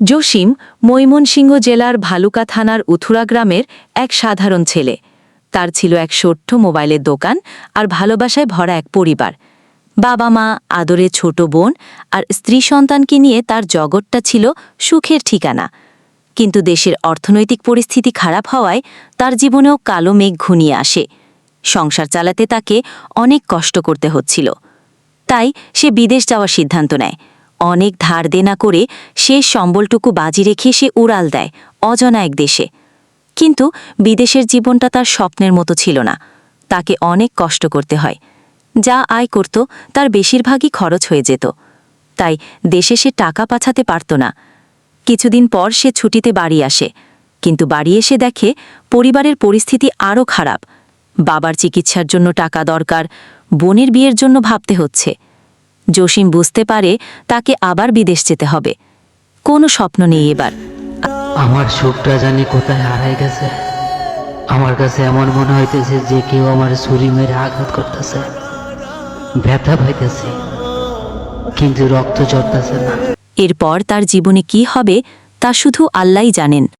জসিম ময়মনসিংহ জেলার ভালুকা থানার উথুরা গ্রামের এক সাধারণ ছেলে। তার ছিল এক ছোট্ট মোবাইলের দোকান আর ভালোবাসায় ভরা এক পরিবার। বাবা মা, আদরে ছোট বোন আর স্ত্রী সন্তানকে নিয়ে তার জগৎটা ছিল সুখের ঠিকানা। কিন্তু দেশের অর্থনৈতিক পরিস্থিতি খারাপ হওয়ায় তার জীবনেও কালো মেঘ ঘনিয়ে আসে। সংসার চালাতে তাকে অনেক কষ্ট করতে হচ্ছিল। তাই সে বিদেশ যাওয়ার সিদ্ধান্ত নেয়। অনেক ধার দেনা করে শেষ সম্বলটুকু বাজি রেখে সে উড়াল দেয় অজানা এক দেশে। কিন্তু বিদেশের জীবনটা তার স্বপ্নের মতো ছিল না। তাকে অনেক কষ্ট করতে হয়। যা আয় করত তার বেশিরভাগই খরচ হয়ে যেত। তাই দেশে সে টাকা পাঠাতে পারত না। কিছুদিন পর সে ছুটিতে বাড়ি আসে, কিন্তু বাড়ি এসে দেখে পরিবারের পরিস্থিতি আরও খারাপ। বাবার চিকিৎসার জন্য টাকা দরকার, বোনের বিয়ের জন্য ভাবতে হচ্ছে। জসিম বুঝতে পারে তাকে আবার বিদেশ যেতে হবে। কোনো স্বপ্ন নেই এবার। আমার সুখটা জানি কোথায় হারাই গেছে। আমার কাছে এমন মনে হইতেছে যে কেউ আমার ছুরি মেরে আঘাত করতেছে। ব্যথা পাইতেছে, কিন্তু রক্ত ঝরতেছে না। এরপর তার জীবনে কি হবে তা শুধু আল্লাহই জানেন।